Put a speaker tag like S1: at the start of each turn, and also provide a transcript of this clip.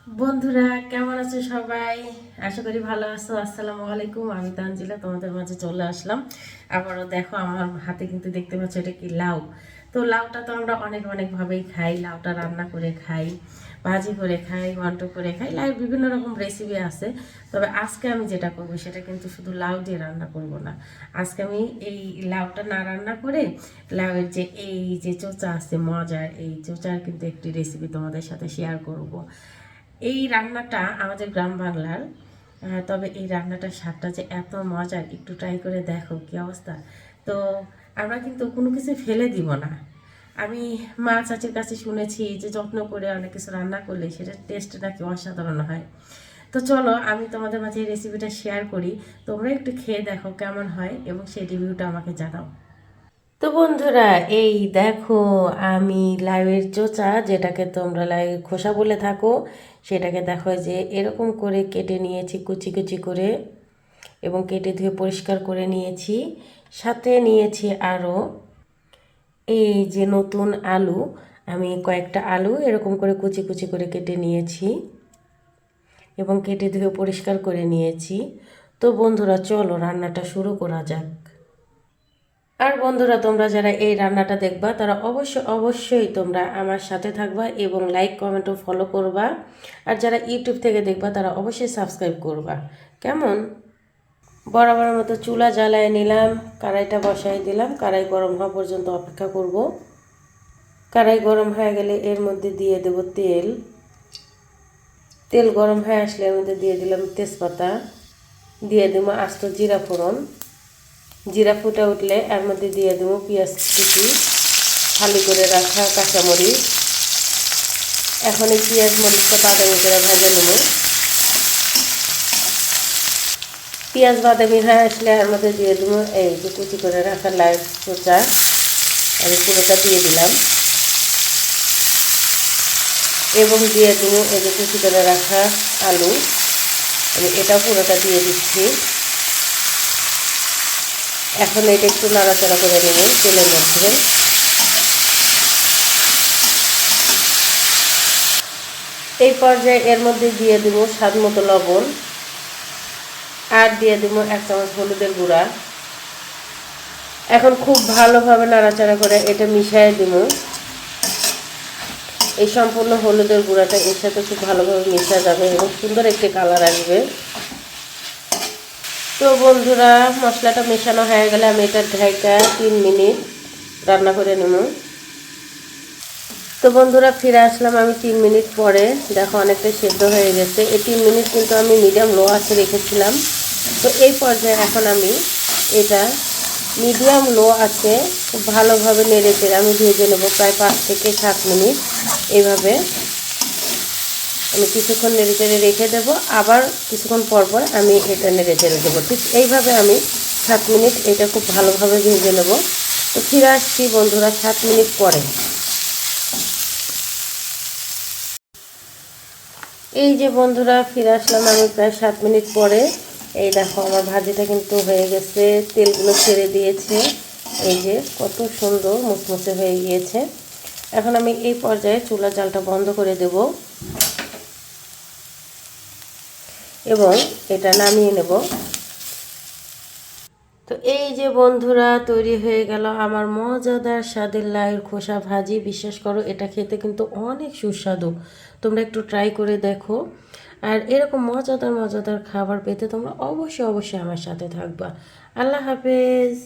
S1: বন্ধুরা কেমন আছো সবাই? আশা করি ভালো আছো। আসসালামু আলাইকুম, আমি তানজিলা তোমাদের মাঝে চলে আসলাম। আবারও দেখো আমার হাতে কিন্তু দেখতে পাচ্ছ এটা কি লাউ। তো লাউটা তো আমরা অনেক অনেকভাবেই খাই। লাউটা রান্না করে খাই, ভাজি করে খাই, ঘন্ট করে খাই। লাউ বিভিন্ন রকম রেসিপি আছে। তবে আজকে আমি যেটা করব সেটা কিন্তু শুধু লাউ দিয়ে রান্না করব না। আজকে আমি এই লাউটা না রান্না করে লাউয়ের যে এই যে চোচা আছে মজার, এই চোচার কিন্তু একটি রেসিপি তোমাদের সাথে শেয়ার করব। এই রান্নাটা আমাদের গ্রাম বাংলার। তবে এই রান্নাটার স্বাদটা যে এত মজার, একটু ট্রাই করে দেখো কি অবস্থা। তো আমরা কিন্তু কোনো কিছু ফেলে দিব না। আমি মা চাচির কাছে শুনেছি যে যত্ন করে অনেক কিছু রান্না করলে সেটার টেস্ট নাকি অসাধারণ হয়। তো চলো আমি তোমাদের মাঝে এই রেসিপিটা শেয়ার করি, তোমরা একটু খেয়ে দেখো কেমন হয় এবং সেই রিভিউটা আমাকে জানাও। তো বন্ধুরা, এই দেখো আমি লাউয়ের চোচা, যেটাকে তোমরা লাউয়ের খোসা বলে থাকো, সেটাকে দেখো যে এরকম করে কেটে নিয়েছি কুচি কুচি করে, এবং কেটে ধুয়ে পরিষ্কার করে নিয়েছি। সাথে নিয়েছি আরও এই যে নতুন আলু। আমি কয়েকটা আলু এরকম করে কুচি কুচি করে কেটে নিয়েছি এবং কেটে ধুয়ে পরিষ্কার করে নিয়েছি। তো বন্ধুরা চলো রান্নাটা শুরু করা যাক। আর বন্ধুরা, তোমরা যারা এই রান্নাটা দেখবা তারা অবশ্যই তোমরা আমার সাথে থাকবা এবং লাইক কমেন্ট ও ফলো করবা। আর যারা ইউটিউব থেকে দেখবা তারা অবশ্যই সাবস্ক্রাইব করবা। কেমন? বরাবর মতো চুলা জ্বালায় নিলাম, কড়াইটা বসাই দিলাম, কড়াই গরম হওয়া পর্যন্ত অপেক্ষা করব। কড়াই গরম হয়ে গেলে এর মধ্যে দিয়ে দেব তেল। তেল গরম হয়ে আসলে এর মধ্যে দিয়ে দিলাম তেজপাতা, দিয়ে দেবো আস্ত জিরা ফোড়ন। জিরা ফুটে উঠলে এর মধ্যে দিয়ে দেবো পেঁয়াজ কুচি, খালি করে রাখা কাঁচামরিচ। এখন এই পেঁয়াজ মরিচটা বাদামি করে ভেজে নেব। পেঁয়াজ বাদামি হয়ে আসলে এর মধ্যে দিয়ে দেবো এই যে কুচি করে রাখা লাউ চোচা, আমি পুরোটা দিয়ে দিলাম। এবং দিয়ে দেবো এই যে কুচি করে রাখা আলু, আমি এটা পুরোটা দিয়ে দিচ্ছি। এখন এটা একটু নাড়াচাড়া করে নেব তেলের মধ্যে। এই পর্যায়ে এর মধ্যে দিয়ে দেবো স্বাদ মতো লবণ, আর দিয়ে দেবো 1 চামচ হলুদের গুঁড়া। এখন খুব ভালোভাবে নাড়াচাড়া করে এটা মিশিয়ে দেবো। এই সম্পূর্ণ হলুদের গুঁড়াটা এর সাথে খুব ভালোভাবে মিশা যাবে এবং সুন্দর একটি কালার আসবে। তো বন্ধুরা, মশলাটা মেশানো হয়ে গেলে আমি এটা ঢাকা 3 মিনিট রান্না করে নেব। তো বন্ধুরা ফিরে আসলাম আমি 3 মিনিট পরে। দেখো অনেকটা সেদ্ধ হয়ে গেছে। এই 3 মিনিট কিন্তু আমি মিডিয়াম লো আঁচে রেখেছিলাম। তো এই পর্যায়ে এখন আমি এটা মিডিয়াম লো আঁচে খুব ভালোভাবে নেড়ে চেড়ে আমি ভেজে নেব প্রায় 5 থেকে 7 মিনিট। এইভাবে আমি কিছুক্ষণ নেড়ে চেড়ে রেখে দেবো, আবার কিছুক্ষণ পর পর আমি এটা নেড়ে চেড়ে দেবো। ঠিক এইভাবে আমি 7 মিনিট এটা খুব ভালোভাবে ভেজে নেব। তো ফিরে আসছি বন্ধুরা 7 মিনিট পরে। এই যে বন্ধুরা ফিরে আসলাম আমি প্রায় 7 মিনিট পরে। এই দেখো আমার ভাজিটা কিন্তু হয়ে গেছে, তেলগুলো ছেড়ে দিয়েছে। এই যে কত সুন্দর মুচমুচে হয়ে গিয়েছে। এখন আমি এই পর্যায়ে চুলা জালটা বন্ধ করে দেব এবং এটা নামিয়ে নেব। তো এই যে বন্ধুরা তৈরি হয়ে গেল আমার মজাদার স্বাদের লাউয়ের খোসা ভাজি। বিশ্বাস করো এটা খেতে কিন্তু অনেক সুস্বাদু। তোমরা একটু ট্রাই করে দেখো। আর এরকম মজাদার মজাদার খাবার পেতে তোমরা অবশ্যই আমার সাথে থাকবা। আল্লাহ হাফেজ।